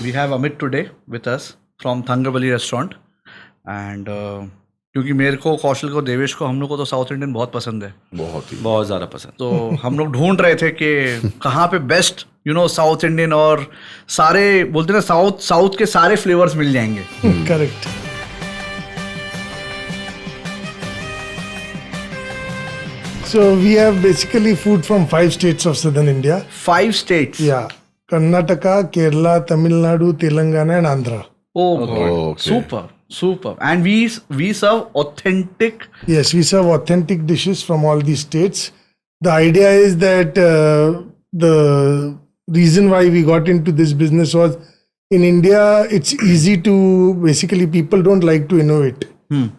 we have Amit today with us from Thangavali restaurant and क्योंकि मेरे को कौशल को देवेश को हम लोग को तो साउथ इंडियन बहुत पसंद है, बहुत ज़्यादा पसंद। तो हम लोग ढूंढ रहे थे कि कहाँ पे बेस्ट साउथ इंडियन और सारे बोलते ना साउथ के सारे फ्लेवर्स मिल जाएंगे। Correct. So we have basically food from 5 states of southern India. 5 states? Yeah. Karnataka, Kerala, Tamil Nadu, Telangana and Andhra. Oh, okay. Super. And we serve authentic. Yes, we serve authentic dishes from all these states. The idea is that the reason why we got into this business was in India, it's easy to, basically people don't like to innovate.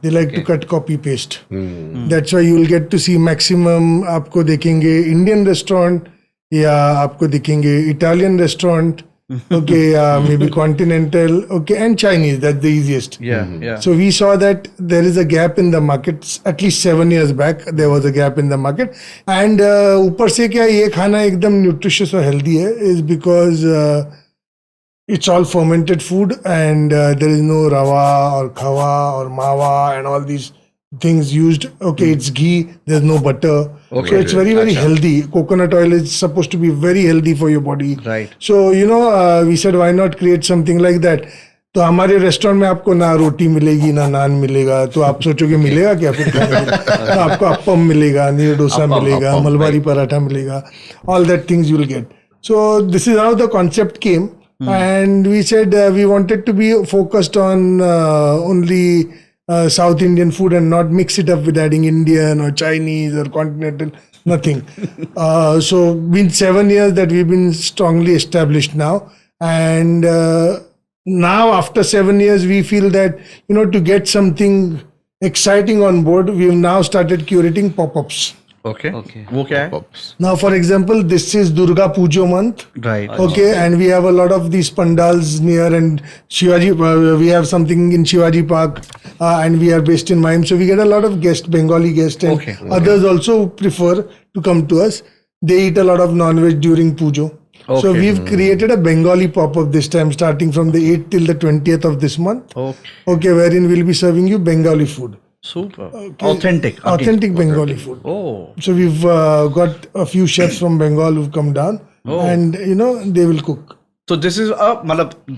They like to cut, copy, paste. That's why you will get to see maximum आपको देखेंगे Indian restaurant या आपको देखेंगे Italian restaurant, okay, maybe continental, okay, and Chinese. That's the easiest. Yeah. So we saw that there is a gap in the market. At least 7 years back, there was a gap in the market. And ऊपर से क्या ये खाना एकदम nutritious और healthy है is because it's all fermented food and there is no rava or khawa or mawa and all these things used. Okay, it's ghee. There's no butter. Okay. So it's very healthy. Coconut oil is supposed to be very healthy for your body. Right. So we said why not create something like that. तो हमारे restaurant में आपको ना रोटी मिलेगी ना नान मिलेगा, तो आप सोचोगे मिलेगा क्या फिर तो आपको अप्पम मिलेगा, नीर डोसा मिलेगा, मलबारी पराठा मिलेगा, all that things you will get. So this is how the concept came. And we said we wanted to be focused on only South Indian food and not mix it up with adding Indian or Chinese or continental, nothing. So been 7 years that we've been strongly established now. And now after 7 years, we feel that, to get something exciting on board, we've now started curating pop-ups. Okay. वो क्या है? Now, for example, this is Durga Pujo month. Right. Okay, and we have a lot of these pandals near, and Shivaji, we have something in Shivaji Park, and we are based in Mime. So we get a lot of guests, Bengali guests, and others also prefer to come to us. They eat a lot of non-veg during Pujo. Okay. So we've created a Bengali pop-up this time, starting from the 8th till the 20th of this month. Okay, wherein we'll be serving you Bengali food. Super. Authentic Bengali food. Oh. So we've got a few chefs from Bengal who've come down, and they will cook. So this is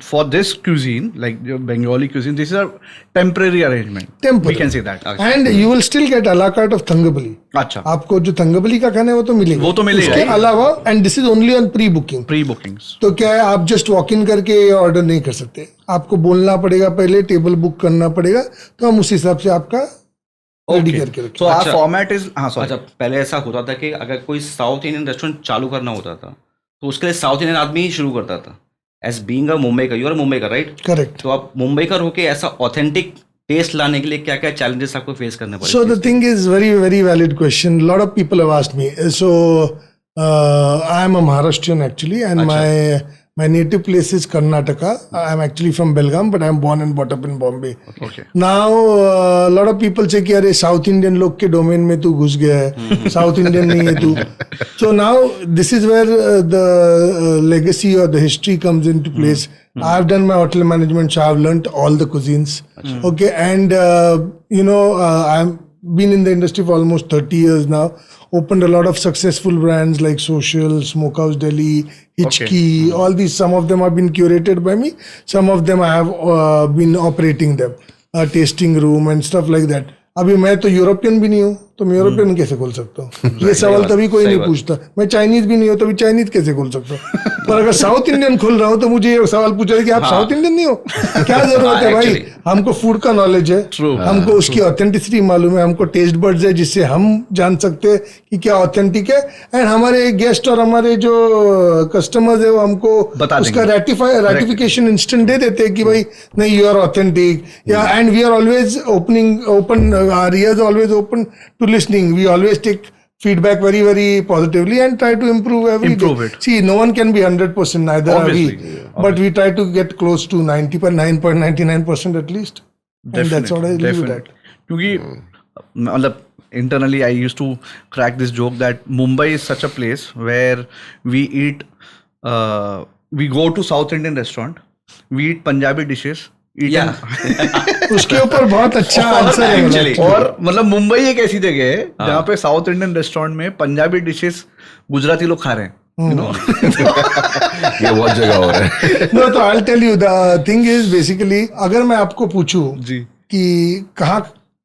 for this cuisine, like your Bengali cuisine, this is a temporary arrangement. We can say that. And you will still get a la carte of Thangavali. अच्छा. आपको जो Thangavali का खाना है वो तो मिलेगा. वो तो मिलेगा. उसके अलावा, and this is only on pre-booking. Pre-bookings. तो क्या है, आप just walk in करके ऑर्डर नहीं कर सकते. आपको बोलना पड़ेगा पहले, टेबल बुक करना पड़ेगा, तो हम उस हिसाब से आपका रेडी करके रखेंगे. So our format is अच्छा, पहले ऐसा होता था कि अगर कोई साउथ इंडियन रेस्टोरेंट चालू करना होता था तो उसके लिए साउथ इंडियन आदमी ही शुरू करता था. एज बीइंग अ मुंबई का, यू आर मुंबई का, राइट? करेक्ट. तो आप मुंबई का होके ऐसा ऑथेंटिक टेस्ट लाने के लिए क्या क्या चैलेंजेस आपको फेस करने पड़े? So the thing is very valid question. A lot of people have asked me. So I am a Maharashtrian actually, and my native place is Karnataka. I am actually from Belgaum, but I am born and brought up in Bombay. Okay. Now a lot of people say कि अरे South Indian लोग के domain में तू घुस गया है, South Indian नहीं है तू. So now this is where the legacy or the history comes into place. I have done my hotel management, so I have learnt all the cuisines. Okay, and I'm been in the industry for almost 30 years now. Opened a lot of successful brands like Social, Smokehouse Delhi, Hichki. All these, some of them have been curated by me. Some of them I have been operating them, tasting room and stuff like that. अभी मैं तो European भी नहीं हूँ, तो मैं European कैसे खोल सकता हूँ? ये सवाल तभी कोई नहीं पूछता. मैं चाइनीज भी नहीं हूँ, तभी चाइनीज कैसे खोल सकता हूँ? पर अगर साउथ इंडियन खोल रहा हूँ तो मुझे ये सवाल पूछा है कि आप साउथ इंडियन नहीं हो. क्या जरूरत है भाई? हमको फूड का नॉलेज है, हमको उसकी ऑथेंटिसिटी मालूम है, हमको टेस्ट बर्ड्स है जिससे हम जान सकते हैं कि क्या ऑथेंटिक है, एंड हमारे गेस्ट और हमारे जो कस्टमर्स है वो हमको उसका रेटिफिकेशन इंस्टेंट दे देते हैं कि भाई नहीं, you are authentic. And we are always open, our ears are always open to listening. We always take feedback very positively and try to improve it. See, no one can be 100%, neither obviously, are we. But we try to get close to 99.99% at least. Definitely, and that's what I leave it at. क्योंकि internally I used to crack this joke that Mumbai is such a place where we eat, we go to South Indian restaurant we eat Punjabi dishes. Yeah. उसके ऊपर बहुत अच्छा answer है actually. मतलब। और मतलब मुंबई एक ऐसी जगह है जहाँ पे साउथ इंडियन रेस्टोरेंट में पंजाबी डिशेस गुजराती लोग खा रहे हैं, you know? ये बहुत जगह हो रहा है। No, तो I'll tell you the thing is basically अगर मैं आपको पूछूं जी कि कहाँ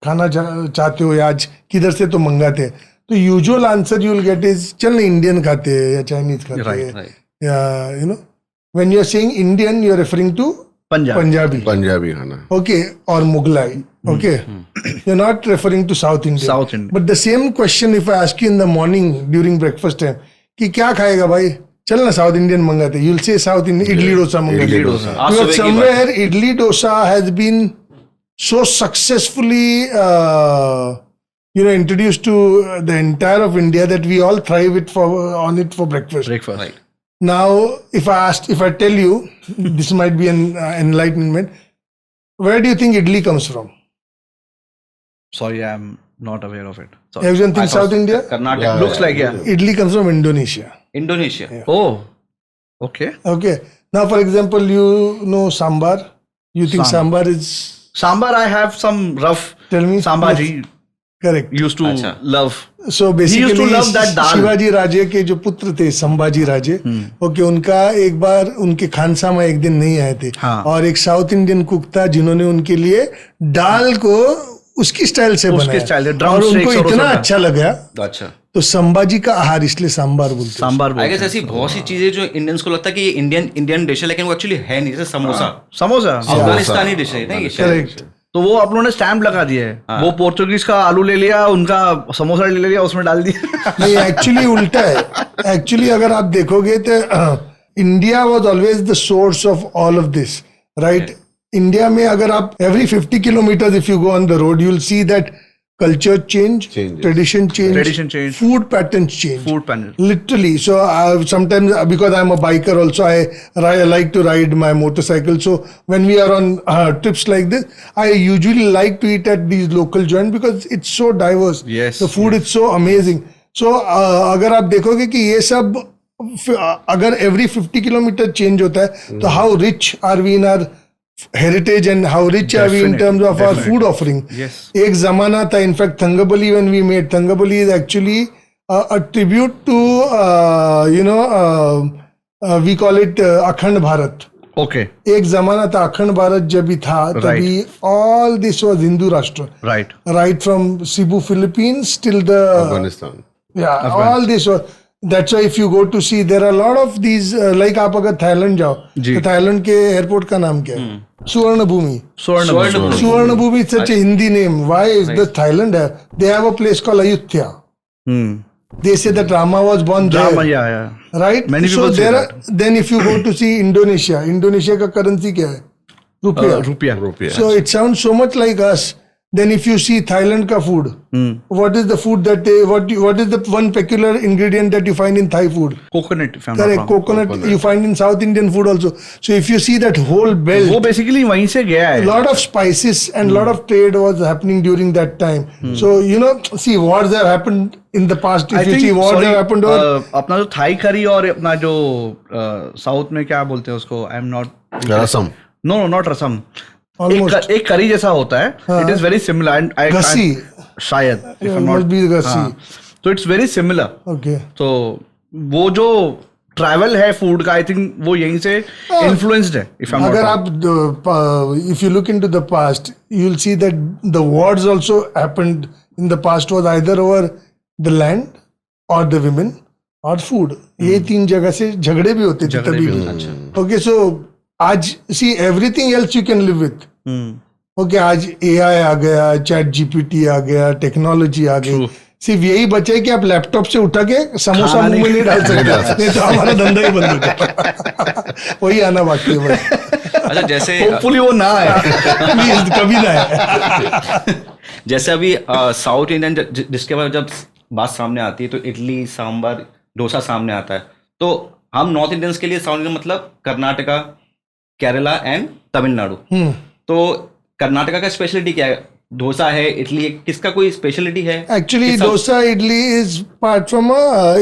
खाना चाहते हो या आज किधर से तो मंगाते हैं, तो usual answer you will get is चल इंडियन खाते हैं या चाइनीज खाते हैं right. या you know when you are saying Indian you are referring to Punjab Punjabi Punjabi खाना। okay or Mughlai okay you're not referring to South Indian South Indian. but the same question if I ask you in the morning during breakfast time कि क्या खाएगा भाई चल ना south Indian मंगाते you'll say South Indian idli dosa मंगाते इडली डोसा। आज सुबह because की बात somewhere idli dosa has been so successfully introduced to the entire of India that we all thrive on it for breakfast. Breakfast Right. Now, if I tell you, this might be an enlightenment. Where do you think idli comes from? Sorry, I am not aware of it. Sorry. Everyone I thinks thought South India. Karnataka. Yeah. Looks like yeah. Idli comes from Indonesia. Indonesia. Oh, okay. Okay. Now, for example, you know sambar. You think sambar is Sambar, I have some rough. Tell me. Sambaji correct? used to अच्छा. love. So basically, used to love that dal. Shivaji Raje के जो पुत्र थे Sambhaji Raje, okay, उनका एक बार उनके खानसा में एक दिन नहीं आए थे हाँ. और एक साउथ इंडियन कुक था जिन्होंने उनके लिए दाल को उसकी स्टाइल से उसके बनाया स्टाइल से, और drumsticks उनको और वो इतना सब अच्छा लगा अच्छा. तो संभाजी का आहार इसलिए सांबार बोलते हैं। सांबार आई बोलते गेस हैं. ऐसी बहुत सी चीजें जो इंडियंस को लगता है कि ये इंडियन डिश है लेकिन वो एक्चुअली है नहीं, जैसे समोसा समोसा. अफगानिस्तानी डिश है ना ये शायद. करेक्ट। तो वो आप लोगों ने स्टैम्प लगा दिया है. वो पोर्तुगीज का आलू ले लिया, उनका समोसा ले लिया, उसमें डाल दिया. नहीं एक्चुअली उल्टा है। एक्चुअली अगर आप देखोगे तो India was always the source of all of this right. India में अगर आप every 50 kilometre if you go on the road you will see that culture change, tradition change, food patterns change. Food patterns. Literally. So sometimes because I'm a biker also, I like to ride my motorcycle. So when we are on trips like this, I usually like to eat at these local joints because it's so diverse. Yes. The food is so amazing. So अगर आप देखोगे कि ये सब अगर every 50 kilometre change होता है तो how rich are we in our heritage and how rich are we in terms of our food offering. Yes. एक जमाना था, in fact Thangabali when we made Thangabali is actually a tribute to we call it अखंड Bharat. Okay. एक जमाना था अखंड भारत जब भी था तभी all this was हिंदू राष्ट्र. Right. Right from Cebu Philippines till the Afghanistan. all this was. That's why if you go to see there are a lot of these like आप अगर थाईलैंड जाओ तो थाईलैंड के एयरपोर्ट का नाम क्या है? सुवर्ण भूमि. सुवर्ण भूमि such a Hindi name. Why is the Thailand? They have a place called Ayutthaya. They say that Rama was born there. Yeah. Right? Many so people say there that. then if you go to see Indonesia, Indonesia का currency क्या है? रुपया. रुपया. So it sounds so much like us. Then if you see Thailand ka food, what is the food that they, what is the one peculiar ingredient that you find in Thai food? Coconut. if I'm not Correct, wrong. coconut you find in South Indian food also. So if you see that whole वो belt, basically वहीं से गया है. lot of spices and lot of trade was happening during that time. So see wars have happened in the past. If you see wars have happened over अपना जो Thai curry और अपना जो south में क्या बोलते हैं उसको, I am not rasam. No not rasam. almost एक करी जैसा होता है. It is very similar. Gassi. शायद if I'm must not- be gassi. हाँ. तो इट्स वेरी सिमिलर. okay. तो वो जो ट्रैवल है फूड का, आई थिंक वो यहीं से इन्फ्लुएंस्ड है. इफ आई एम अगर नॉट आप if you look into the past, you'll see that the wars also happened in the past was either over the land or the women or food. ये तीन जगह से झगड़े भी होते थे तभी भी. Okay, so आज see everything else you can live with. Okay, आज AI आ गया, चैट GPT आ गया, टेक्नोलॉजी आ गई. सिर्फ यही बचे कि आप लैपटॉप से उठा के समोसा मुंह में नहीं डाल सकते, नहीं तो हमारा धंधा ही बंद हो जाए. वही आना बाकी है बस. अच्छा जैसे होपफुली वो ना आए. प्लीज कभी ना है. जैसे अभी साउथ इंडियन जिसके बाद जब बात सामने आती है तो इडली सांबर डोसा सामने आता है, तो हम नॉर्थ इंडियंस के लिए साउथ इंडियन मतलब कर्नाटका, केरला एंड तमिलनाडु. तो कर्नाटका का स्पेशलिटी क्या है? डोसा है, इडली है, किसका कोई स्पेशलिटी है? Actually, dosa idli is part from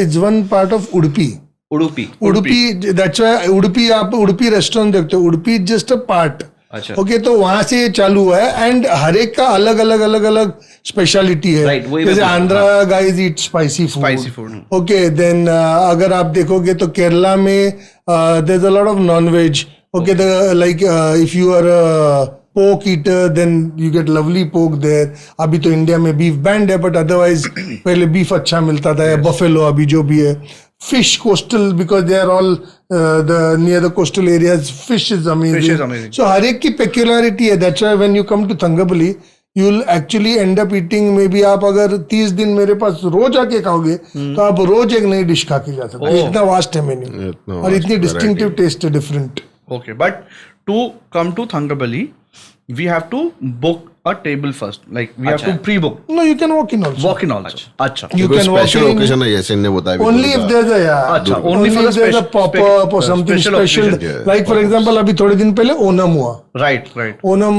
it's one part of Udupi. Udupi Udupi, that's why Udupi, आप उडुपी रेस्टोरेंट देखते हो, Udupi is just a part. अच्छा ओके, तो वहां से ये चालू हुआ है एंड हर एक का अलग अलग स्पेशलिटी है. Right, वही मैं जैसे पूछ रहा हूँ, Andhra guys eat spicy spicy food. Food. Okay, then अगर आप देखोगे तो केरला में there is a lot of non veg. Okay, like if you are pork eater then you get lovely pork there. अभी तो इंडिया में बीफ बैंड है, but otherwise पहले बीफ अच्छा मिलता था, या बफेलो अभी जो भी है. Fish coastal, because they are all near the coastal areas. Fish is amazing. Fish is amazing. So हर एक की peculiarity है. That's why when you come to Thangabali, you'll actually end up eating. Maybe आप अगर 30 दिन मेरे पास रोज आके खाओगे तो आप रोज एक नई डिश खा के जा सकते हो. इतना वास्ट है मेन्यू इतना और vast इतनी variety. डिस्टिंक्टिव टेस्ट है, different. Okay, but to come to Thangabali, we have to book a table first. Like we have to pre-book. No, you can walk in also. Walk in also. Acha. You कोई can walk special in occasion है जैसे इनने बताया. only if there's a अच्छा, only only for if the there's a special- pop-up or something special special. occasion. Yeah, Like for example, अभी थोड़े दिन पहले ओनम हुआ. Right, right. Onam,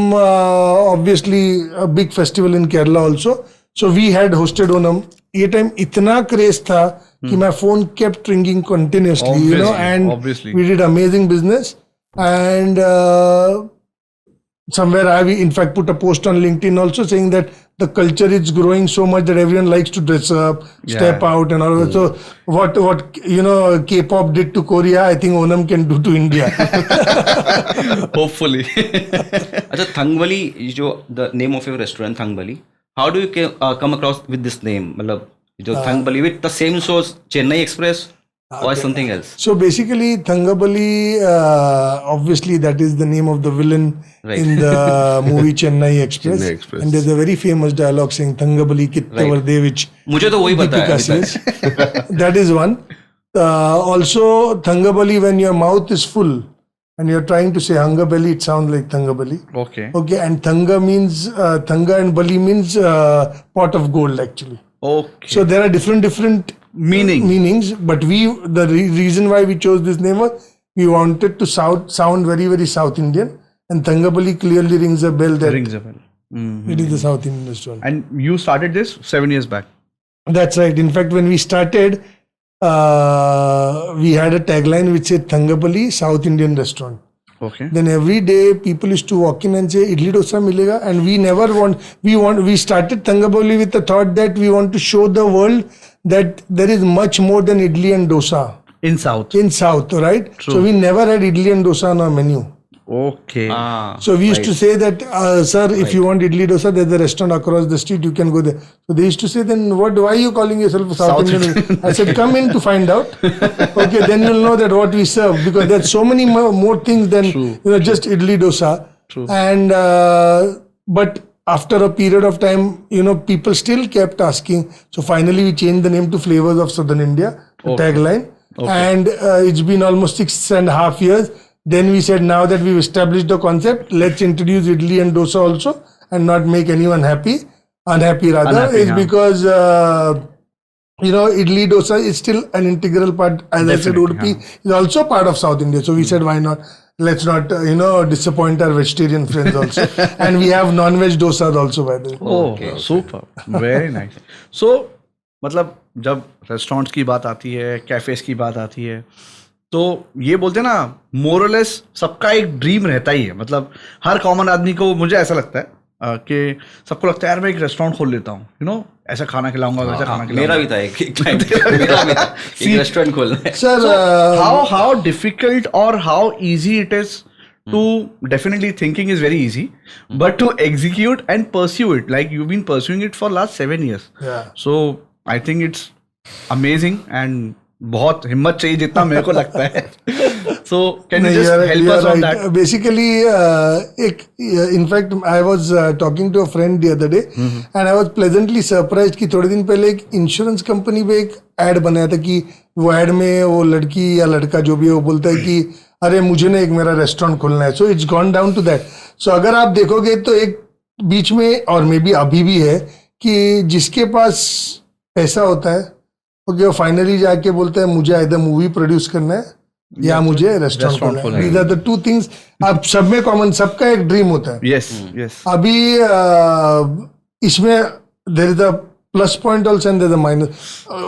obviously a big festival in Kerala also. So we had hosted Onam. ये time इतना craze था कि my phone kept ringing continuously, you know, Obviously, and obviously. we did amazing business. And somewhere I in fact put a post on LinkedIn also saying that the culture is growing so much that everyone likes to dress up, step out and all of that. So what you know K-pop did to Korea, I think Onam can do to India. Hopefully. अच्छा थंगबली जो the name of your restaurant Thangabali, how do you come across with this name? मतलब जो Thangabali with the same source Chennai Express or something else? So basically, Thangabali, obviously that is the name of the villain Right. in the movie Chennai Express. Chennai Express. And there's a very famous dialogue saying Thangabali Kitte Right. Varde, which मुझे तो वही पता है Deepika अभी तक. says. That is one. Also, Thangabali, when your mouth is full and you're trying to say Hangabali, it sounds like Thangabali. Okay. Okay, and Thanga means, Thanga and Bali means pot of gold actually. Okay. So there are different meanings, but the reason why we chose this name was we wanted to sound very very South Indian, and Thangabali clearly rings a bell that Rings a bell. Mhm. it is the South Indian restaurant. And you started this 7 years back. That's right. In fact, when we started, we had a tagline which said Thangabali South Indian Restaurant. Okay. Then every day people used to walk in and say idli dosa milega, and we started Thangabali with the thought that we want to show the world that there is much more than idli and dosa In South. in South, right? True. So we never had idli and dosa on our menu. Okay. So we used to say that, sir, if you want idli dosa, there's a restaurant across the street, you can go there. So they used to say, then why are you calling yourself South Indian? I said, come in to find out. Okay, then you'll know that what we serve, because there's so many more things than just idli dosa. True. And but after a period of time, people still kept asking. So finally, we changed the name to Flavors of Southern India, the tagline. And it's been almost 6.5 years. Then we said, now that we've established the concept, let's introduce idli and dosa also, and not make anyone unhappy rather. Unhappy, It's yeah. because idli dosa is still an integral part. As I said, Definitely, Udupi is also part of South India. So we said, why not? Let's not disappoint our vegetarian friends also. And we have non-veg dosas also, by the way. Oh, super. Very nice. So, मतलब जब restaurants की बात आती है, cafes की बात आती है, तो ये बोलते हैं ना, मोरलेस सबका एक ड्रीम रहता ही है. मतलब हर कॉमन आदमी को, मुझे ऐसा लगता है कि सबको लगता है यार मैं एक रेस्टोरेंट खोल लेता हूँ, ऐसा खाना खिलाऊंगा, वैसा खाना खिलाऊंगा. मेरा भी था एक client, मेरा भी था एक रेस्टोरेंट खोलना है. Sir, How difficult or how easy it is to, definitely thinking is very easy, but to execute and pursue it, like you've been pursuing it for last 7 years. yeah. So I think it's amazing and बहुत हिम्मत चाहिए जितना मेरे को लगता है. So can you just help us on that? Basically, in fact, I was talking to a friend the other day, and I was pleasantly surprised कि थोड़े दिन पहले एक इंश्योरेंस कंपनी पे एक एड बनाया था कि वो एड में वो लड़की या लड़का जो भी है वो बोलता है कि अरे मुझे ना एक मेरा रेस्टोरेंट खोलना है. So it's gone down to that. So अगर आप देखोगे तो एक बीच में, और मे बी अभी भी है, कि जिसके पास पैसा होता है वो फाइनली जाके बोलता है मुझे इधर मूवी प्रोड्यूस करना है या मुझे रेस्टोरेंट खोलना है. These are the two things. आप सब में कॉमन, सबका एक ड्रीम होता है. Yes, yes. अभी इसमें there is a plus point also and there is a minus.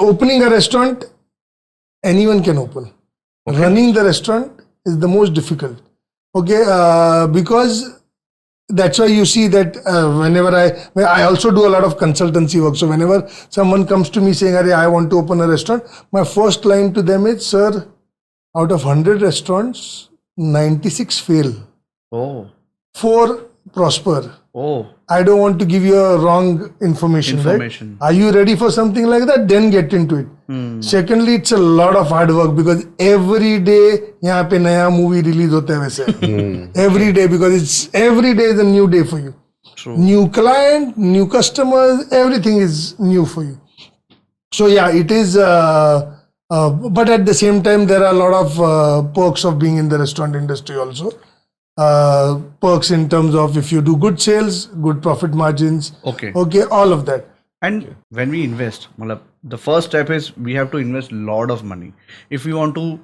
Opening a restaurant anyone can open. Running the restaurant is the most difficult. Okay, because that's why you see that whenever I also do a lot of consultancy work. So whenever someone comes to me saying, "Arey, I want to open a restaurant," my first line to them is, "Sir, out of 100 restaurants, 96 fail. Oh, 4 prosper. oh, I don't want to give you a wrong information, Information. right? Are you ready for something like that? Then get into it." Secondly, it's a lot of hard work because every day यहाँ पे नया movie release होता है वैसे. Every day, because it's every day is a new day for you. true. New client, new customers, everything is new for you. So yeah, it is. But at the same time, there are a lot of perks of being in the restaurant industry also. Perks in terms of if you do good sales, good profit margins. Okay. Okay, all of that. And when we invest, matlab, the first step is we have to invest lot of money if we want to,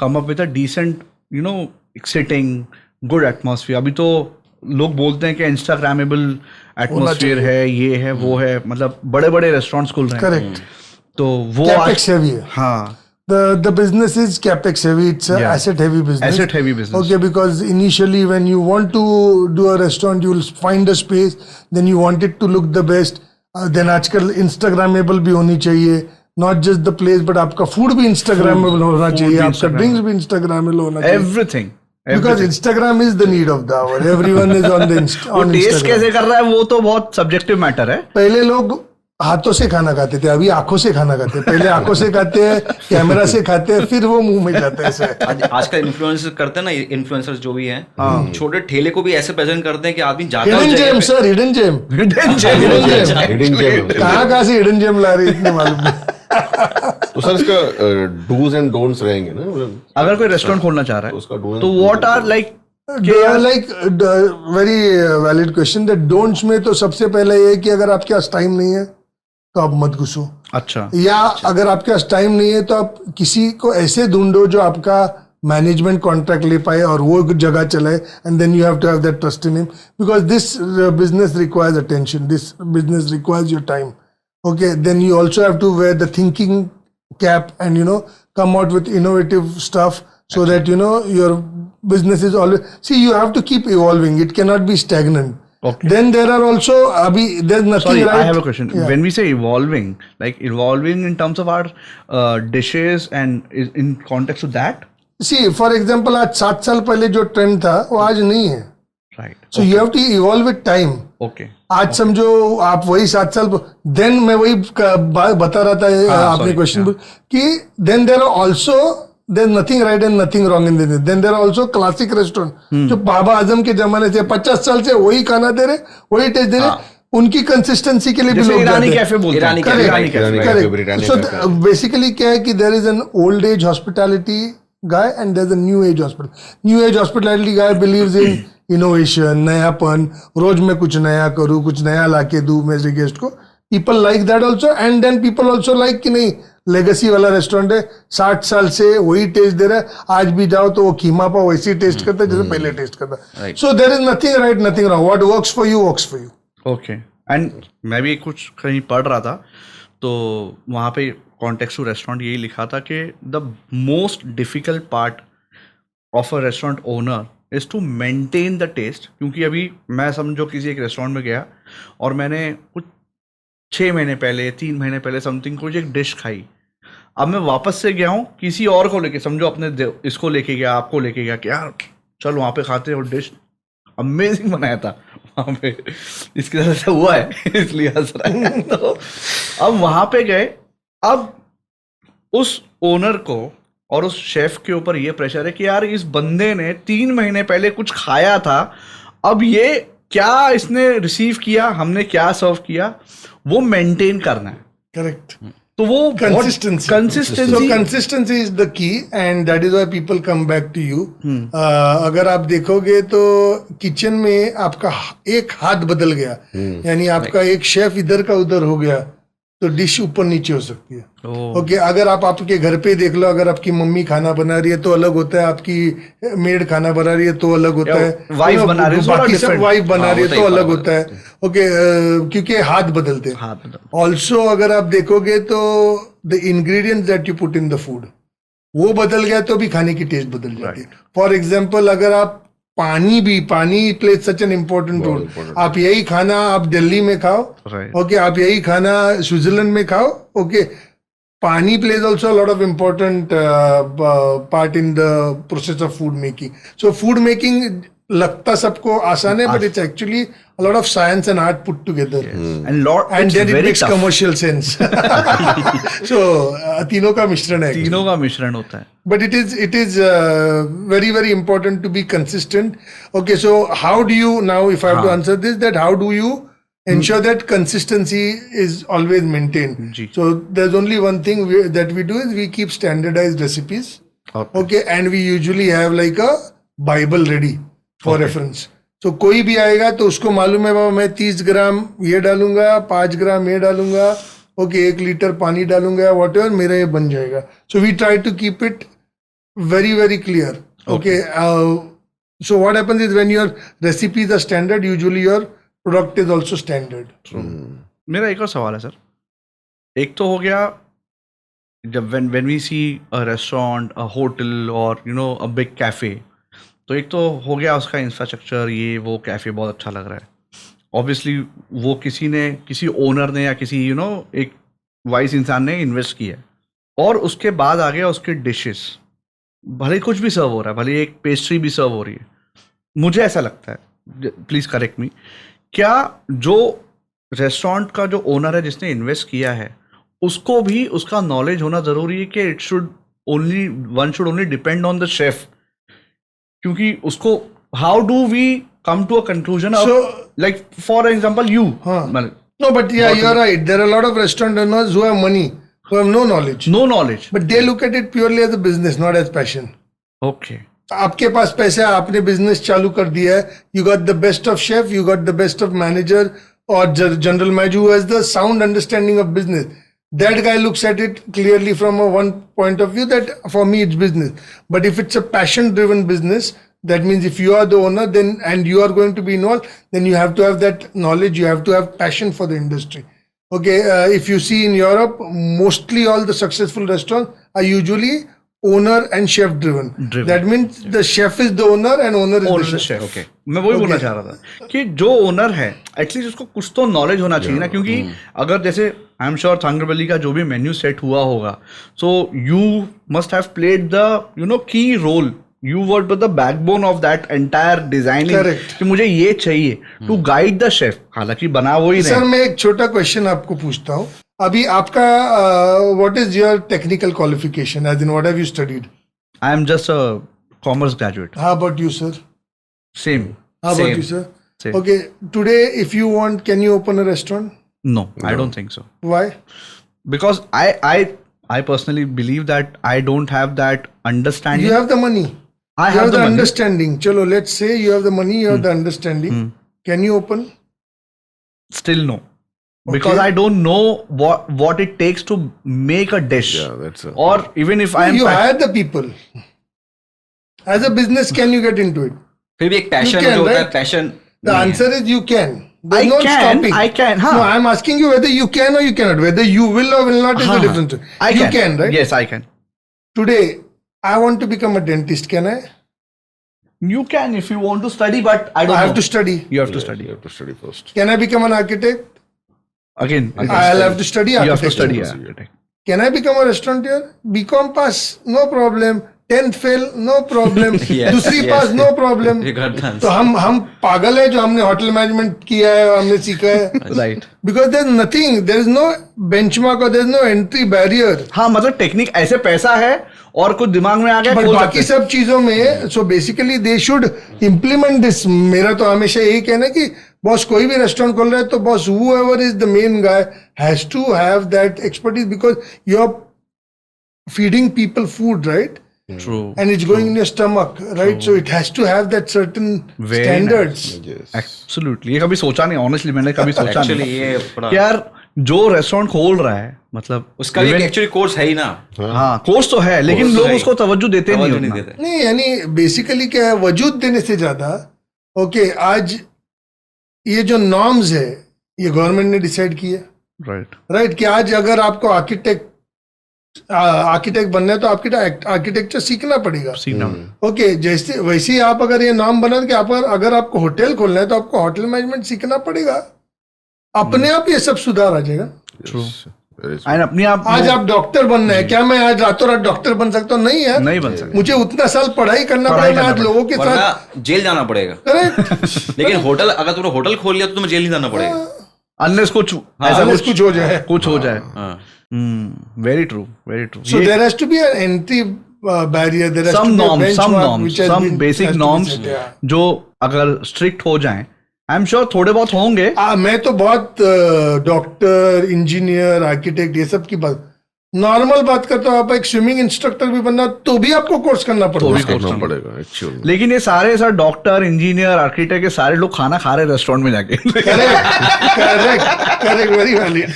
come up with a decent, exciting, good atmosphere. अभी तो लोग बोलते हैं कि Instagrammable atmosphere है, ये है, वो है, मतलब बड़े बड़े रेस्टोरेंट्स खुल रहे हैं. Correct. तो वो Capex heavy है. हाँ, The business is capex heavy. It's a Yeah. asset heavy business. asset heavy business. Okay, because initially when you want to do a restaurant, you'll find a space, then you want it to look the best. Then आजकल Instagrammable भी होनी चाहिए. Not just the place, but आपका food भी Instagrammable होना food चाहिए. भी आपका Instagram. drinks भी Instagrammable होना चाहिए. Everything. Because Instagram is the need of the hour. Everyone is on the वो on टेस्ट Instagram. कैसे कर रहा है वो तो बहुत सब्जेक्टिव मैटर है. पहले लोग हाथों से खाना खाते थे, अभी आंखों से खाना खाते हैं. पहले आंखों से खाते हैं, कैमरा से खाते हैं, फिर वो मुंह में जाते हैं ऐसे. आजकल इन्फ्लुएंसर करते हैं ना, इन्फ्लुएंसर्स जो भी हैं, छोटे ठेले को भी ऐसे प्रेजेंट करते हैं कि आदमी जाता है hidden gem sir, hidden gem. Hidden gem. कहाँ से हिडन जेम ला रहे इतने मालूम नहीं. तो सर इसका डूज एंड डोंट्स रहेंगे ना, मतलब अगर कोई रेस्टोरेंट खोलना चाह रहा उसका है do and तो what are like like very valid question. That don'ts में तो सबसे पहले ये है कि अगर आपके पास टाइम नहीं है तो आप मत घुसो. अच्छा, या अगर आपके पास टाइम नहीं है तो आप किसी को ऐसे ढूंढो जो आपका मैनेजमेंट कॉन्ट्रैक्ट ले पाए और वो जगह चलाए. And then you have to have that trust in him because this business requires attention, this business requires your time. Okay, then you also have to wear the thinking cap and come out with innovative stuff so that your business is always, see, you have to keep evolving. It cannot be stagnant. Okay. Then there are also there's nothing sorry, right. I have a question. Yeah. When we say evolving, like evolving in terms of our dishes and in context to that, See, for example, आज 7 साल पहले जो trend था वो आज नहीं है. right? So you have to evolve with time. Okay. आज समझो आप वही 7 साल देन मैं वही बता रहा था आपने sorry, क्वेश्चन कि then there are also there nothing right and nothing wrong in this. Then there are also classic restaurant जो बाबा आजम के जमाने से 50 साल से वही खाना दे रहे, वही टेस्ट दे रहे. उनकी कंसिस्टेंसी के लिए भी जैसे लोग ईरानी जाते हैं. कैफे बोलते हैं. Irani Correct. Irani Irani cafe. Cafe, Britannia So cafe. basically क्या है कि there is an old age hospitality guy and there's a new age hospital. New age hospitality guy believes in innovation, नयापन, रोज मैं कुछ नया करूँ, कुछ नया लाके दूँ मेरे गेस्ट को. People like that also, and then people also like कि नहीं लेगेसी वाला रेस्टोरेंट है, 60 साल से वही टेस्ट दे रहा है, आज भी जाओ तो वो कीमा पाव वैसे ही टेस्ट करता है जैसे पहले टेस्ट करता है. So there is nothing right, nothing wrong. What works for you works for you. Okay. And मैं भी कुछ कहीं पढ़ रहा था तो वहाँ पे कॉन्टेक्स्ट टू रेस्टोरेंट यही लिखा था कि the most difficult part of a restaurant owner is to maintain the taste. क्योंकि अभी मैं समझो किसी एक रेस्टोरेंट में गया और मैंने कुछ 6 महीने पहले 3 महीने पहले समथिंग कुछ एक डिश खाई. अब मैं वापस से गया हूँ किसी और को लेके, समझो अपने इसको लेके गया, आपको लेके गया कि यार चल वहाँ पे खाते हैं, और डिश अमेजिंग बनाया था वहाँ पे, इसकी वजह से हुआ है इसलिए हंस रहा है. तो अब वहाँ पे गए, अब उस ओनर को और उस शेफ के ऊपर ये प्रेशर है कि यार इस बंदे ने 3 महीने पहले कुछ खाया था, अब ये क्या इसने रिसीव किया, हमने क्या सर्व किया, वो मेंटेन करना है. Correct. तो वो Consistency. Consistency. So consistency is the key and that is why people come back to you. अगर आप देखोगे तो किचन में आपका एक हाथ बदल गया, यानी आपका एक शेफ इधर का उधर हो गया, तो डिश ऊपर नीचे हो सकती है. Oh. ओके अगर आप आपके घर पे देख लो, अगर आपकी मम्मी खाना बना रही है तो अलग होता है, आपकी मेड खाना बना रही है तो अलग होता है, wife बना रही है, थोड़ा बाकी सब different. वाइफ बना हाँ, रही है होता तो ही अलग फर्क होता है. ओके क्योंकि हाथ बदलते हैं. हाँ मतलब ऑल्सो अगर आप देखोगे तो the ingredients that you put in the food वो बदल गया तो भी खाने की टेस्ट बदल जाती है. फॉर एग्जाम्पल अगर आप पानी plays such an important role. important. आप यही खाना आप दिल्ली में खाओ, Right. ओके आप यही खाना स्विट्जरलैंड में खाओ, ओके पानी plays also a lot of important part in the process of food making. So food making लगता सबको आसान है, but it's actually a lot of science and art put together. and And it's then it very makes tough. commercial sense. So तीनों का मिश्रण है. तीनों का मिश्रण होता है. But it is very very important to be consistent. Okay, so how do you now, if I have to answer this, that how do you ensure that consistency is always maintained? Ji. So there's only one thing that we do is we keep standardized recipes. Okay, and we usually have like a Bible ready for reference. So कोई भी आएगा तो उसको मालूम है बाबा मैं 30 ग्राम ये डालूंगा, 5 ग्राम ये डालूंगा, ओके 1 लीटर पानी डालूंगा, whatever मेरा ये बन जाएगा. So we try to keep it very very clear. Okay. So what happens is when your recipes are standard, usually your product is also standard. मेरा एक और सवाल है सर. एक तो हो गया जब when we see a restaurant, a hotel or you know a big cafe, तो एक तो हो गया उसका इंफ्रास्ट्रक्चर, ये वो कैफे बहुत अच्छा लग रहा है. ऑब्वियसली वो किसी ओनर ने या किसी एक वाइस इंसान ने इन्वेस्ट किया है. और उसके बाद आ गया उसके डिशेस, भले कुछ भी सर्व हो रहा है, भले एक पेस्ट्री भी सर्व हो रही है. मुझे ऐसा लगता है, प्लीज करेक्ट मी, क्या जो रेस्टोरेंट का जो ओनर है जिसने इन्वेस्ट किया है उसको भी उसका नॉलेज होना जरूरी है कि one should only depend on the chef, क्योंकि उसको how do we come to a conclusion like for example you. No, but yeah, you're right. There are a lot of restaurant owners who have money, who have no knowledge. No knowledge. But they look at it purely as a business, not as passion. Okay. आपके पास पैसा है, आपने business चालू कर दिया है, you got the best of chef, you got the best of manager और general manager who has the sound understanding of business. That guy looks at it clearly from a one point of view that for me it's business. But if it's a passion driven business, that means if you are the owner then and you are going to be involved, then you have to have that knowledge, you have to have passion for the industry. Okay, if you see in Europe, mostly all the successful restaurants are usually owner and chef driven. That means the chef is the owner and owner is the chef. Okay. मैं वही बोलना चाह रहा था कि जो owner है at least उसको कुछ तो नॉलेज होना चाहिए ना, क्योंकि अगर जैसे आई एम श्योर थांगरबली का जो भी मेन्यू सेट हुआ होगा, so you must have played the key role, you were the backbone of that entire designing. Correct. कि मुझे ये चाहिए टू गाइड द शेफ, हालांकि बना वो ही सर नहीं. मैं एक छोटा क्वेश्चन आपको पूछता हूँ. अभी आपका what is your technical qualification, as in what have you studied? I am just a commerce graduate. How about you sir? Same. How about Same. you, sir? Same. Okay, today, if you want, can you open a restaurant? No, I don't think so. Why? Because I personally believe that I don't have that understanding. You have the money. I You have the money. understanding. Chalo, let's say you have the money, you have the understanding. Can you open? Still no. Because Okay. I don't know what it takes to make a dish. Yeah, that's a, Or even if I am You hire the people. As a business, can you get into it? फिर भी एक passion can, जो होता है, right? Passion The answer is you can. There's I no can, stopping. I can, huh? No, I'm asking you whether you can or you cannot. Whether you will or will not is the difference. I You can, right? Yes, I can. Today, I want to become a dentist. Can I? You can if you want to study, but I don't I know. have to study. You have to study. you have to study first. Can I become an architect? Again, I'll have to study you have to architecture. study. architect. Can I become a restaurateur? BCom pass, no problem. 10th fail, no problem. Yes, दूसरी yes. Pass, no problem. You got the answer. तो हम पागल है जो हमने hotel management किया है और हमने सीखा है. Right. Because there's nothing, there is no benchmark or there is no entry barrier. हाँ, मतलब टेक्निक ऐसे पैसा है और कुछ दिमाग में आ गया बट खोल बाकी सकते हैं. सब चीजों में so basically they should implement this. मेरा तो हमेशा यही कहना है कि बॉस कोई भी रेस्टोरेंट खोल रहा है तो boss whoever is the main guy has to have that expertise, because you're feeding people food, right? True. And it's going in your stomach, right? So it has to have that certain Very standards. Yes. Absolutely. ये कभी सोचा नहीं, honestly मैंने कभी सोचा Actually, नहीं ये थोड़ा कि यार जो रेस्टोरेंट खोल रहा है मतलब उसका भी even- एक्चुअली कोर्स है ही ना, हाँ कोर्स तो है लेकिन Course तो लोग है ही। उसको तवज्जो देते नहीं तवज्जो नहीं उतना। देते। नहीं यानी बेसिकली क्या है, वजूद देने से ज्यादा ओके आज ये जो नॉर्म्स है ये गवर्नमेंट ने डिसाइड किया, राइट राइट? कि आज अगर आपको आर्किटेक्ट बनना है तो आपकी आर्किटेक्चर सीखना पड़ेगा। सीखना ओके जैसे वैसे ही आप अगर ये नॉर्म बना कि आप अगर आपको होटल खोलना है तो आपको होटल मैनेजमेंट सीखना पड़ेगा, अपने आप ये सब सुधार आ जाएगा। True Very true. एंड अपने आप आज आप डॉक्टर बनना है, क्या मैं आज रातों रात डॉक्टर बन सकता हूँ? नहीं यार, नहीं बन सकते। मुझे उतना साल पढ़ाई करना पढ़ाई पड़ेगा। करना आज लोगों के साथ वरना जेल जाना पड़ेगा। करेक्ट लेकिन होटल, अगर तुमने होटल खोल लिया तो तुम्हें जेल नहीं जाना पड़ेगा। अनलेस कुछ हाँ, ऐसा unless कुछ हो जाए। कुछ हो जाए। हाँ। Very true very true. So there has to be an entry barrier. There has some to be a norms, some benchmark norms, which has some been- basic has to be norms set, yeah. जो अगर strict हो जाएं, I am sure थोड़े बहुत होंगे। मैं तो बहुत डॉक्टर, इंजीनियर, आर्किटेक्ट ये सब की बात नॉर्मल बात करता हूँ। आप एक स्विमिंग इंस्ट्रक्टर भी बनना तो भी आपको कोर्स करना तो भी पड़ेगा। course करना पड़ेगा actually. लेकिन ये सारे सर डॉक्टर इंजीनियर आर्किटेक्ट के सारे लोग खाना खा रहे रेस्टोरेंट में जाके करेक्ट वेरी वैलिड।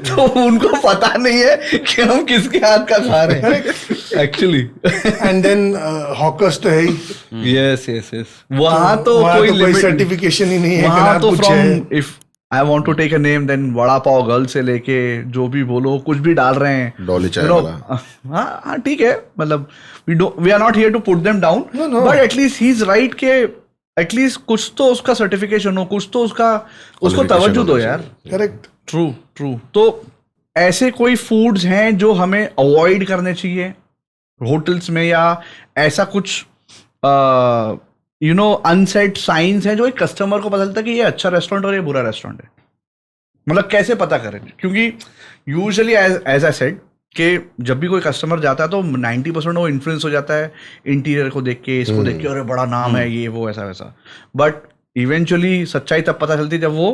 तो उनको पता नहीं है कि हम किसके हाथ का खा रहे हैं एक्चुअली। एंड देन हॉकर्स तो है ही, यस यस यस वहां तो वहाँ कोई तो कोई लिमिट सर्टिफिकेशन ही नहीं है। वहां अगर तो आप कुछ है। From if I want to take a name then vada pav girl से लेके जो भी बोलो कुछ भी डाल रहे हैं डॉली चाय You know, वाला। हाँ हाँ ठीक है मतलब we are not here to put them down No, no. But at least he is right के एटलीस्ट कुछ तो उसका सर्टिफिकेशन हो, कुछ तो उसको Qualification तवज्जो दो होना यार। चाहिए। करेक्ट। True true. तो ऐसे कोई फूड्स हैं जो हमें अवॉइड करने चाहिए होटल्स में, या ऐसा कुछ यू नो अनसेट साइंस है जो एक कस्टमर को पता चलता है कि ये अच्छा रेस्टोरेंट और ये बुरा रेस्टोरेंट है? मतलब कैसे पता करें? क्योंकि यूजुअली एज आई सेड कि जब भी कोई कस्टमर जाता है तो 90% वो इन्फ्लुएंस हो जाता है इंटीरियर को देख के, इसको देख के, अरे बड़ा नाम है ये वो ऐसा वैसा। बट इवेंचुअली सच्चाई तब पता चलती है जब वो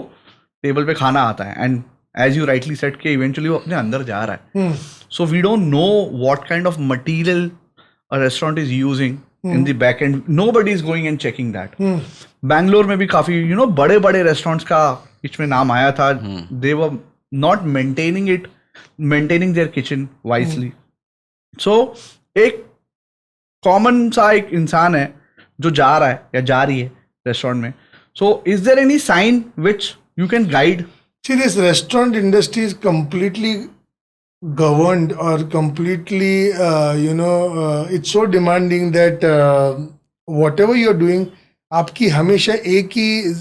टेबल पे खाना आता है। And as you rightly said कि इवेंचुअली वो अपने अंदर जा रहा है। So we don't know what kind of material a restaurant is using in the back end. Nobody is going and checking that. Bangalore में भी काफी यू नो बड़े बड़े रेस्टोरेंट्स का इसमें नाम आया था, they were not maintaining their kitchen wisely. So एक कॉमन सा एक इंसान है जो जा रहा है या जा रही है रेस्टोरेंट में, so is there any sign which you can guide? See, this restaurant industry is completely governed or completely, it's so demanding that whatever you're doing, आपकी हमेशा एक ही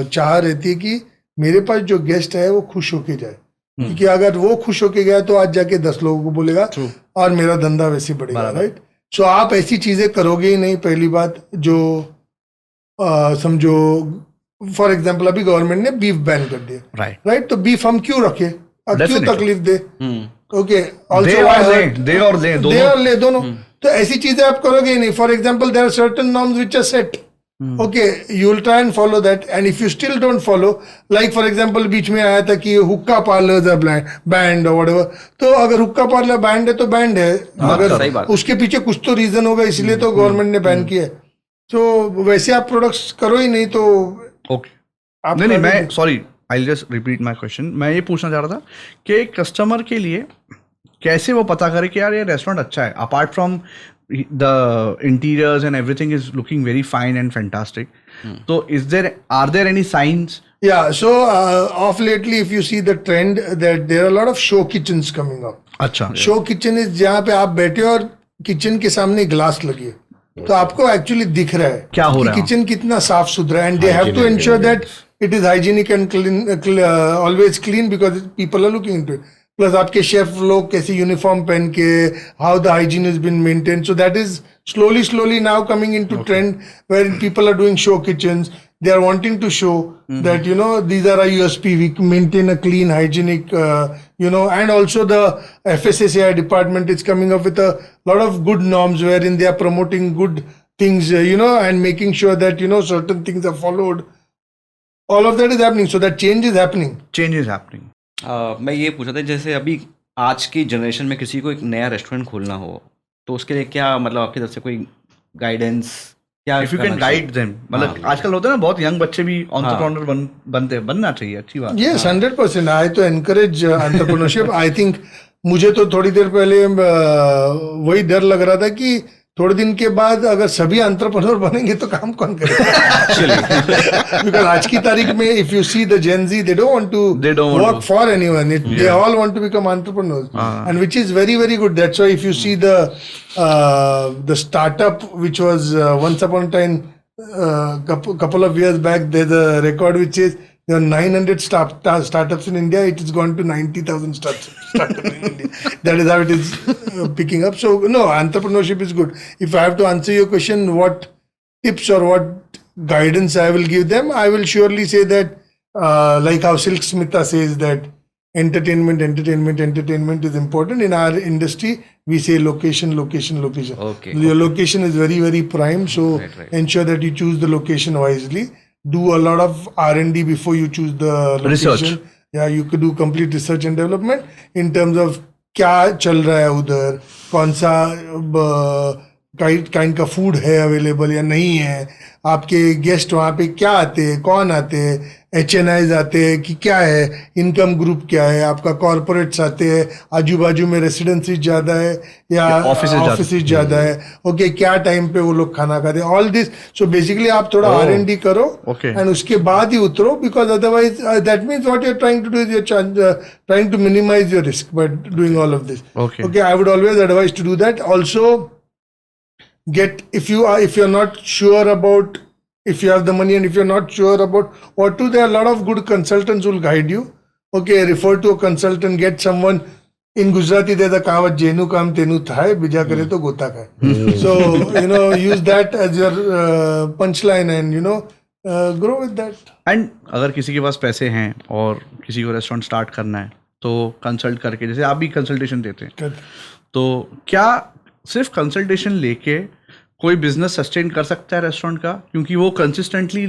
चाह रहती है कि मेरे पास जो गेस्ट है वो खुश होके जाए। क्योंकि अगर वो खुश होके गया तो आज जाके 10 लोगों को बोलेगा और मेरा धंधा वैसे बढ़ेगा, राइट? सो आप ऐसी चीजें करोगे ही नहीं। पहली बात जो समझो फॉर एग्जाम्पल अभी गवर्नमेंट ने बीफ बैन कर दिया, राइट? तो बीफ हम क्यों रखे और क्यों Definitely. तकलीफ दे? ओके, दे और ले दे और ले दोनों। तो ऐसी चीजें आप करोगे ही नहीं। For example there are certain norms which are set, okay, you will try and follow that, and if you still don't follow, like for example बीच में आया था कि हुक्का पार्लर्स आर बैंड और व्हाटएवर। तो अगर हुक्का पार्लर बैंड है तो बैंड है, सही मगर बात। उसके पीछे कुछ तो रीजन होगा, इसलिए तो गवर्नमेंट ने बैन किया है। तो वैसे आप प्रोडक्ट्स करो ही नहीं तो ओके आप नहीं मैं sorry I just repeat my question. मैं ये पूछना चाह रहा था कि कस्टमर के लिए कैसे वो पता करे कि यार ये रेस्टोरेंट अच्छा है, apart from the interiors and everything is looking very fine and fantastic, तो are there any science? Yeah, so of lately, if you see the trend, that there are a lot of show kitchens coming up. अच्छा, show kitchen is जहाँ पे आप बैठे हो और kitchen के सामने ग्लास लगी है, तो आपको एक्चुअली दिख रहा है क्या हो रहा है? किचन कितना साफ सुथरा है, and they have to ensure that it is hygienic and clean, always clean, because people are looking into it. Plus आपके शेफ लोग कैसे यूनिफॉर्म पहन के, how the hygiene is been maintain, so that is slowly now coming into trend where people are doing show kitchens. They are wanting to show that, you know, these are our USP. We maintain a clean, hygienic, and also the FSSAI department is coming up with a lot of good norms wherein they are promoting good things, and making sure that, certain things are followed. All of that is happening. So that change is happening. Change is happening. मैं ये पूछ रहा था, जैसे अभी आज की generation में किसी को एक नया रेस्टोरेंट खोलना हो तो उसके लिए क्या, मतलब आपकी तरफ से कोई गाइडेंस क्या इफ यू कैन करना चाहिए? गाइड देम, मतलब आजकल होता है ना बहुत यंग बच्चे भी एंटरप्रेन्योर बनना चाहिए, अच्छी बात है। Yes, 100%. I to encourage entrepreneurship. I think मुझे तो थोड़ी देर पहले वही डर लग रहा था कि थोड़े दिन के बाद अगर सभी एंटरप्रेन्योर बनेंगे तो काम कौन करेगा? Because आज की तारीख में if you see the Gen Z, they don't want They to don't want work to. for anyone. They all want to become entrepreneurs, and which is very very good. That's why if you see the startup which was once upon a time, couple of years back, there's a record which says there are 900 startups in India. It has gone to 90,000 startups in India. That is how it is picking up. So no, entrepreneurship is good. If I have to answer your question, what tips or what guidance I will give them, I will surely say that, like how Silk Smita says that entertainment is important. In our industry, we say location. Okay. Your location is very, very prime. So Right. ensure that you choose the location wisely. Do a lot of R&D before you choose the location. Research. Yeah, you could do complete research and development in terms of क्या चल रहा है उधर, कौन सा kind का food है available या नहीं है, आपके गेस्ट वहाँ पे क्या आते हैं, कौन आते हैं, HNIs आते हैं कि क्या है, इनकम ग्रुप क्या है, आपका कॉर्पोरेट्स आते हैं, आजू बाजू में रेसिडेंसीज ज़्यादा है या ऑफिस ज़्यादा है, ओके क्या टाइम पे वो लोग खाना खाते हैं, ऑल दिस. सो बेसिकली आप थोड़ा R&D करो एंड उसके बाद ही उतरो, because otherwise that means what you are trying to do is you trying to minimise your risk by doing all of this. Okay, I would always advise to do that. Also, if you're not sure about, if you have the money and if you're not sure about what to, there are a lot of good consultants who will guide you. Okay, refer to a consultant, get someone. In Gujarati, there's a kahavat, jenu kam tenu thai, bija kare to gota khai. So, use that as your punchline and, grow with that. And अगर किसी के पास पैसे हैं और किसी को restaurant start करना है तो कंसल्ट करके, जैसे आप भी कंसल्टेशन देते हैं, Good. तो क्या सिर्फ कंसल्टेशन लेके कोई बिजनेस सस्टेन कर सकता है रेस्टोरेंट का? क्योंकि वो कंसिस्टेंटली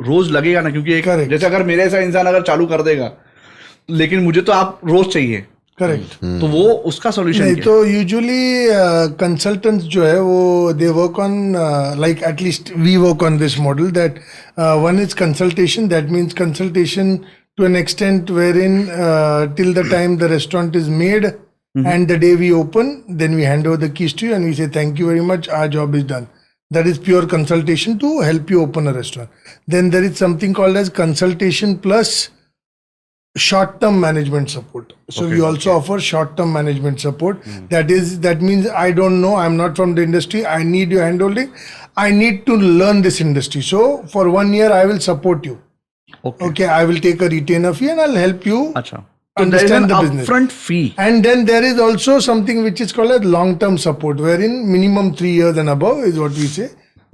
रोज लगेगा ना, क्योंकि एक Correct. जैसे अगर मेरे जैसा इंसान अगर चालू कर देगा लेकिन मुझे तो आप रोज चाहिए, Correct. तो वो उसका सॉल्यूशन नहीं क्या तो यूजुअली कंसल्टेंट्स जो है वो they work on, like at least we work on this model that one is consultation. That means consultation to an extent where in till the time the restaurant is made and the day we open, then we hand over the keys to you and we say thank you very much, our job is done. That is pure consultation to help you open a restaurant. Then there is something called as consultation plus short-term management support. So we also offer short-term management support. That means I don't know, I'm not from the industry, I need your handholding, I need to learn this industry. So for 1 year I will support you. Okay, I will take a retainer fee and I'll help you. अच्छा, Understand the business. upfront fee. And then there is also something which is called as long-term support, wherein minimum 3 years and above is what we say,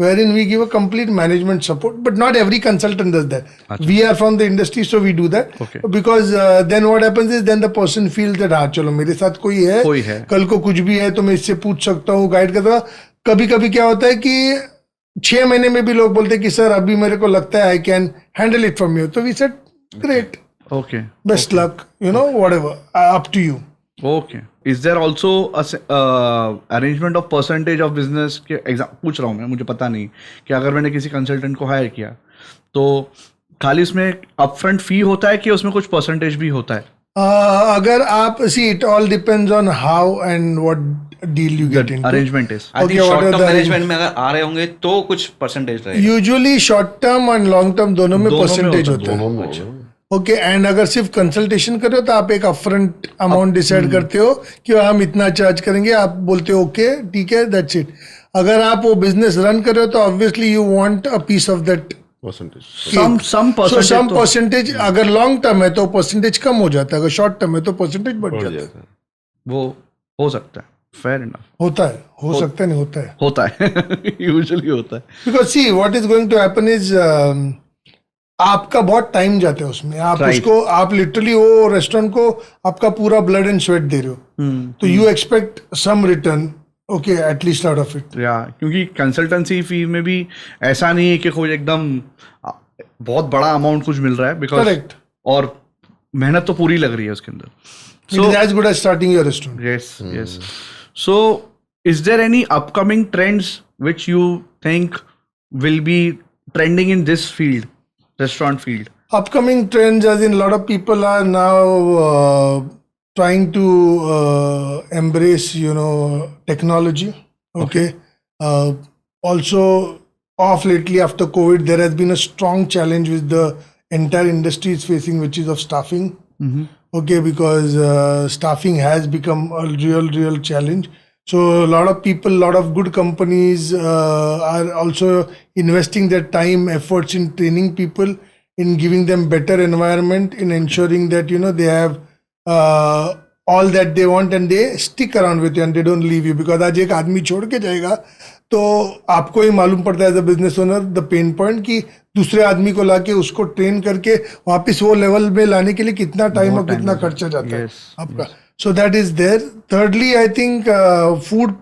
wherein we give a complete management support. But not every consultant does that. We are from the industry, so we do that. Okay. Because then what happens is then the person feels that हाँ चलो मेरे साथ कोई है, कल को कुछ भी है तो मैं इससे पूछ सकता हूँ, गाइड करता हूँ. कभी कभी क्या होता है कि 6 महीने में भी लोग बोलते हैं कि सर अभी मेरे को लगता है I can handle it from you. तो we said great, Okay. best luck, whatever, up to you. Okay. Is there also a arrangement of percentage of business के पूछ रहा हूँ मैं, मुझे पता नहीं कि अगर मैंने किसी कंसल्टेंट को हायर किया तो खाली उसमें अपफ्रंट फी होता है कि उसमें कुछ परसेंटेज भी होता है? अगर आप see, it all depends on how and what deal you get into. Arrangement is. I think Okay, what short are term the management में अगर आ रहे होंगे तो कुछ परसेंटेज रहेगा. Usually short term and long term दोनों में दोनों में परसेंटेज होता है. होता है. ओके, एंड अगर सिर्फ कंसल्टेशन करो तो आप एक अपफ्रंट अमाउंट डिसाइड करते हो कि हम इतना चार्ज करेंगे, आप बोलते हो ओके ठीक है, दैट्स इट. अगर आप वो बिजनेस रन कर रहे हो तो obviously you want a piece of that percentage. Some percentage. अगर लॉन्ग टर्म है तो परसेंटेज कम हो जाता है, अगर शॉर्ट टर्म है तो परसेंटेज बढ़ जाता है. वो हो सकता है, फेयर इनफ. होता है, हो सकता है, नहीं होता है. यूजुअली होता है. Because see what is going to happen is आपका बहुत टाइम जाता है उसमें. आप उसको आप लिटरली वो रेस्टोरेंट को आपका पूरा ब्लड एंड स्वेट दे रहे हो, तो you expect some return, okay, at least out of it. या क्योंकि कंसल्टेंसी फी में भी ऐसा नहीं है कि कोई एकदम बहुत बड़ा अमाउंट कुछ मिल रहा है, बिकॉज करेक्ट, और मेहनत तो पूरी लग रही है उसके अंदर. It is as good as starting your restaurant. Yes. So, is there any upcoming trends which you think will be trending in this field, restaurant field? Upcoming trends, as in a lot of people are now trying to embrace, technology. Okay. Also, off lately after COVID, there has been a strong challenge with the entire industry is facing, which is of staffing. Okay, because staffing has become a real challenge. So a lot of people, a lot of good companies are also investing their time, efforts in training people, in giving them better environment, in ensuring that they have all that they want and they stick around with you and they don't leave you. Because आज एक आदमी छोड़ के जाएगा तो आपको ही मालूम पड़ता है as a business owner the pain point कि दूसरे आदमी को लाके उसको ट्रेन करके वापस वो लेवल में लाने के लिए कितना टाइम और कितना खर्चा जाता है आपका. So that is there. Thirdly, I think food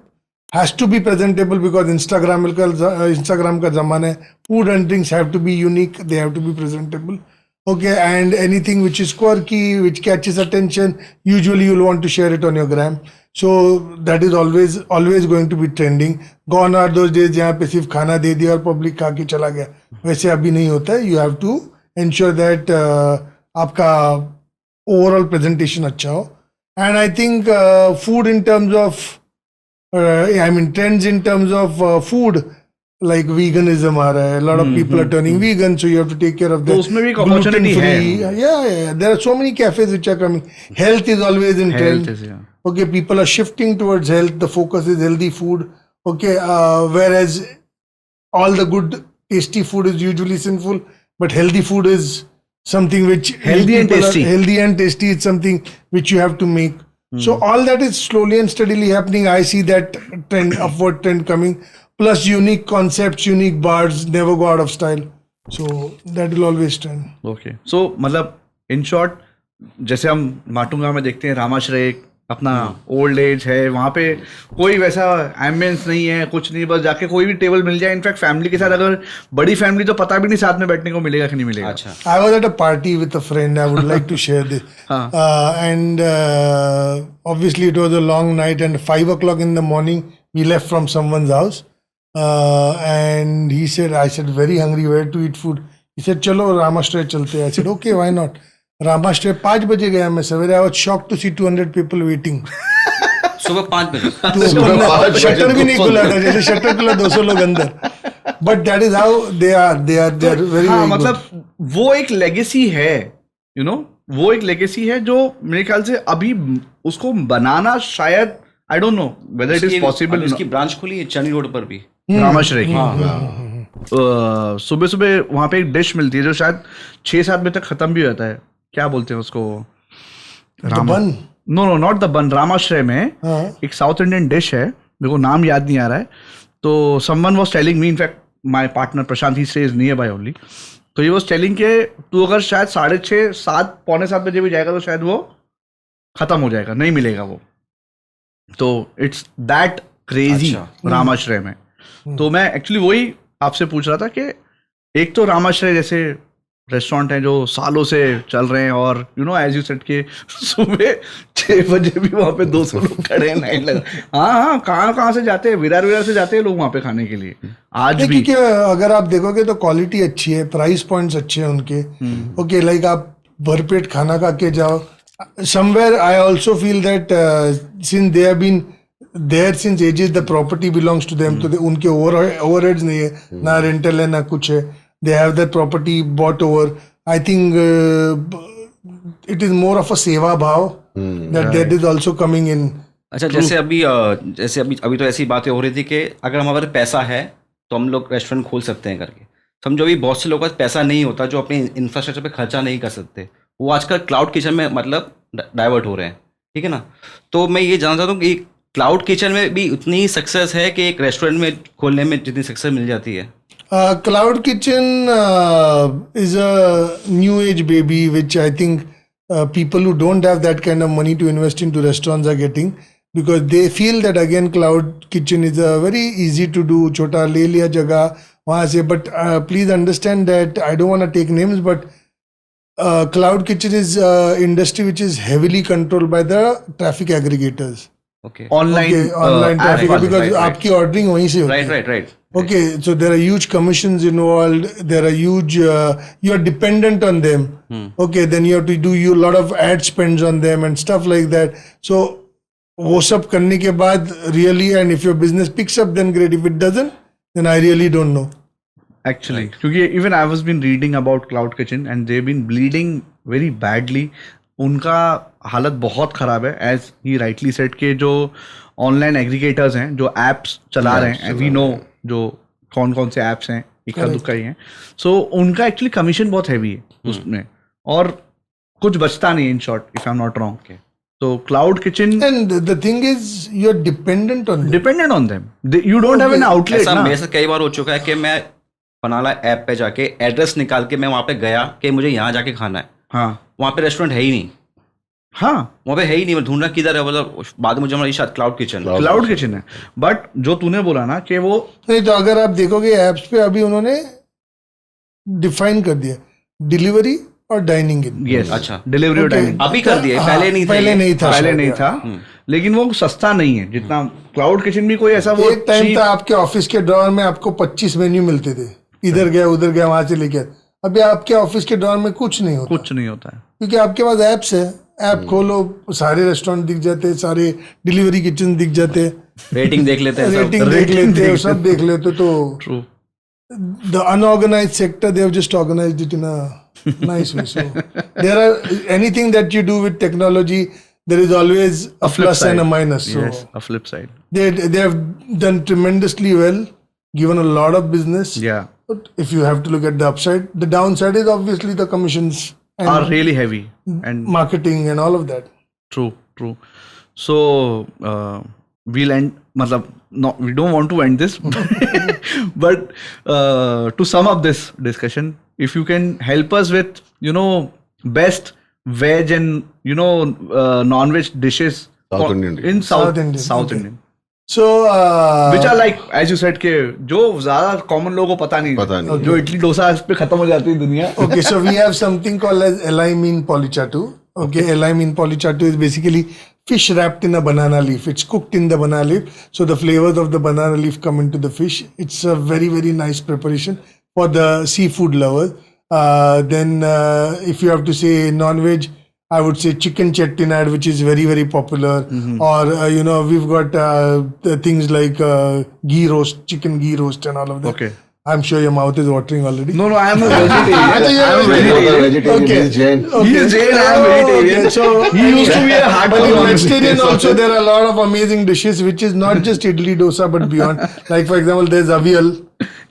has to be presentable because Instagram का ज़माना है. Food and drinks have to be unique. They have to be presentable. Okay, and anything which is quirky, which catches attention, usually you'll want to share it on your gram. So that is always going to be trending. Gone are those days जहाँ पे सिर्फ खाना दे दिया और public खा के चला गया. वैसे अभी नहीं होता है. You have to ensure that आपका overall presentation अच्छा हो. And I think food in terms of, trends in terms of food, like veganism aa raha hai. A lot of people are turning vegan, so you have to take care of that. तो उसमें भी एक opportunity है. Yeah. There are so many cafes which are coming. Health is always in trend. Health is, yeah. Okay, people are shifting towards health. The focus is healthy food. Okay, whereas all the good, tasty food is usually sinful, but healthy food is something which Healthy and tasty is something which you have to make. So all that is slowly and steadily happening. I see that trend, upward trend coming. Plus unique concepts, unique bars, never go out of style. So that will always trend. Okay. So मतलब in short, जैसे हम माटुंगा में देखते हैं रामाश्रय अपना old age है, वहाँ पे कोई वैसा एम्बियंस नहीं है, कुछ नहीं, बस जाके कोई भी टेबल मिल जाए. इनफैक्ट फैमिली के साथ, अगर बड़ी फैमिली तो पता भी नहीं साथ में बैठने को मिलेगा कि नहीं मिलेगा. अच्छा. I was at a party with a friend. I would like to share this. And obviously it was a long night and 5 o'clock in the morning we left from someone's house. And he said, I said, very hungry, where to eat food? He said, चलो रामाश्रय चलते हैं. I said, okay, why not? Ramashray 5 बजे गया मैं सवेरे. I was shocked to see 200 people waiting. सुबह 5 बजे. Shutter भी नहीं खुला था, जैसे शटर खुला 200 लोग अंदर. But that is how they are. They are very, हाँ, very मतलब वो एक लेगेसी है, वो एक लेगेसी है जो मेरे ख्याल से अभी उसको बनाना शायद, I don't know whether it is possible. इसकी ब्रांच खुली है चनी रोड पर भी, रामाश्रय की. सुबह सुबह वहाँ पे एक डिश मिलती है जो शायद 6-7 बजे तक खत्म भी होता है. क्या बोलते हैं उसको? बन. नो नॉट द बन. रामाश्रय में एक साउथ इंडियन डिश है, मेरे को नाम याद नहीं आ रहा है. तो someone was telling me, in fact my partner Prashant, he stage near by only. तो ही वाज टेलिंग के तू अगर शायद 6:30, 7, पौने 7 बजे भी जाएगा तो शायद वो खत्म हो जाएगा, नहीं मिलेगा वो. तो इट्स दैट क्रेजी रामाश्रय में. तो मैं एक्चुअली वही आपसे पूछ रहा था कि एक तो रामाश्रय जैसे रेस्टोरेंट हैं जो सालों से चल रहे हैं और एज यू सेड के सुबह 6 बजे भी वहाँ पे 200 लोग खड़े हैं, लाइन लगा. हाँ, कहाँ से जाते हैं, विरार से जाते हैं लोग वहाँ पे खाने के लिए आज भी. क्योंकि अगर आप देखोगे तो क्वालिटी अच्छी है, प्राइस पॉइंट्स अच्छे हैं उनके. ओके, लाइक आप भरपेट खाना खा के जाओ. Somewhere I also feel that since they have been there since ages, the property belongs to them. तो उनके overheads नहीं है, ना rental है ना कुछ है. They have that property bought over. I think it is more of a सेवा भाव that is also coming in. अच्छा, जैसे अभी तो ऐसी बातें हो रही थी कि अगर हमारे पैसा है तो हम लोग रेस्टोरेंट खोल सकते हैं करके. समझो अभी बहुत से लोगों का पैसा नहीं होता जो अपने इंफ्रास्ट्रक्चर पे खर्चा नहीं कर सकते, वो आजकल क्लाउड किचन में मतलब डाइवर्ट हो रहे हैं. ठीक है ना. तो मैं ये जानना चाहता हूँ कि क्लाउड किचन में भी उतनी ही सक्सेस है कि एक रेस्टोरेंट में खोलने में जितनी सक्सेस मिल जाती है? Cloud kitchen is a new age baby which I think people who don't have that kind of money to invest into restaurants are getting, because they feel that again cloud kitchen is a very easy to do, छोटा ले लिया जगह वहाँ से. But please understand that I don't want to take names, but cloud kitchen is industry which is heavily controlled by the traffic aggregators. Okay. Online traffic, because आपकी ordering वहीं से होती है. Right. Okay, so there are huge commissions involved. There are huge. You are dependent on them. Okay, then you have to do you a lot of ad spends on them and stuff like that. So वो सब करने के बाद really, and if your business picks up, then great. If it doesn't, then I really don't know. Actually, क्योंकि even I was been reading about Cloud Kitchen and they've been bleeding very badly. उनका हालत बहुत खराब है, as he rightly said कि जो online aggregators हैं जो एप्स चला रहे हैं, वी नो जो कौन कौन से एप्स हैं, इक्का दुक्का ही हैं, सो उनका एक्चुअली कमीशन बहुत हैवी है उसमें और कुछ बचता नहीं, in short, if I am not wrong. तो cloud kitchen And the thing is, you're dependent on them. Dependent on them, you don't have an outlet ऐसा ना. मेरे साथ कई बार हो चुका है कि मैं बनाला ऐप पे जाके एड्रेस निकाल के मैं वहां पे गया कि मुझे यहाँ जाके खाना है, हाँ वहां पे रेस्टोरेंट है ही नहीं, हाँ वहां पे है ही नहीं, मैं ढूंढना किधर है, मतलब बाद में मुझे हमारी शायद क्लाउड किचन. क्लाउड किचन है. बट जो तूने बोला ना कि वो नहीं तो अगर आप देखोगे एप्स पे अभी उन्होंने डिफाइन कर दिया डिलीवरी और डाइनिंग इन. यस, अच्छा. डिलीवरी और डाइनिंग अभी कर दिया, हाँ, पहले नहीं था. पहले नहीं था, पहले शायद, नहीं यार. था, लेकिन वो सस्ता नहीं है जितना क्लाउड किचन भी कोई ऐसा वो एक टाइम cheap- था आपके ऑफिस के ड्रॉअर में आपको 25 मेन्यू मिलते थे, इधर गया उधर गया वहां से लेके आए. अभी आपके ऑफिस के ड्रॉअर में कुछ नहीं होता कुछ नहीं होता है. क्योंकि आपके पास एप्स है. ऐप खोलो, सारे रेस्टोरेंट दिख जाते हैं, सारे डिलीवरी किचन दिख जाते हैं, रेटिंग देख लेते हैं सब. रेटिंग देख लेते हैं, सब देख लेते हो. तो true. the unorganized sector, they have just organized it in a nice way. So there are anything that you do with technology, there is always a flip plus and a side. minus. So Yes, a flip side. they have done tremendously well, given a lot of business. Yeah, But if you have to look at the upside, the downside is obviously the commissions and are really heavy and marketing and all of that. true. So we'll end. मतलब no, we don't want to end this, but to sum up this discussion, if you can help us with best veg and non-veg dishes South Indian in South Indian, South okay. Indian, So which are like as you said के जो ज्यादा common लोगों को पता नहीं, जो इडली डोसा इस पे खत्म हो जाती है दुनिया. okay, so we have something called as Elaimine Polychatu. Okay, Elaimine Polychatu is basically fish wrapped in a banana leaf. It's cooked in the banana leaf, so the flavors of the banana leaf come into the fish. It's a very, very nice preparation for the seafood lovers. Then if you have to say non-veg, I would say chicken chettinad, which is very, very popular. Or, we've got the things like ghee roast, chicken ghee roast and all of that. Okay. I'm sure your mouth is watering already. No, I am a vegetarian. you're I am a vegetarian. vegetarian. Okay. He's Jain. He is Jain, I am vegetarian. Okay, so He used to be a but hardcore in non-vegetarian. vegetarian also there are a lot of amazing dishes which is not just idli dosa but beyond. Like for example, there's avial.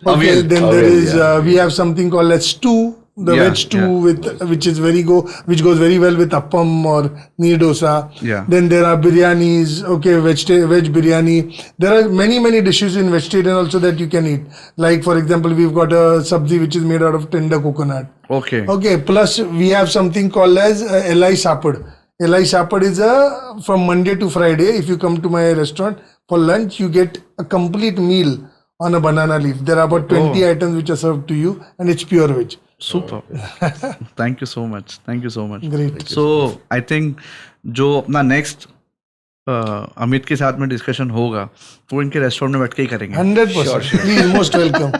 Okay, Avial. then there Avial, is yeah. we have something called as stew. The Yeah, veg stew yeah. which goes very well with appam or neer dosa. Yeah. Then there are biryanis. Okay, veg biryani. There are many dishes in vegetarian also that you can eat. Like for example, we've got a sabzi which is made out of tender coconut. Okay. Okay, plus we have something called as Elai Sapad. Elai Sapad is from Monday to Friday. If you come to my restaurant for lunch, you get a complete meal on a banana leaf. There are about 20 items which are served to you and it's pure veg. Super. Thank you so much. Great. So I think जो अपना next Amit के साथ में discussion होगा वो इनके restaurant में बैठ के ही करेंगे. 100%. Please, most welcome.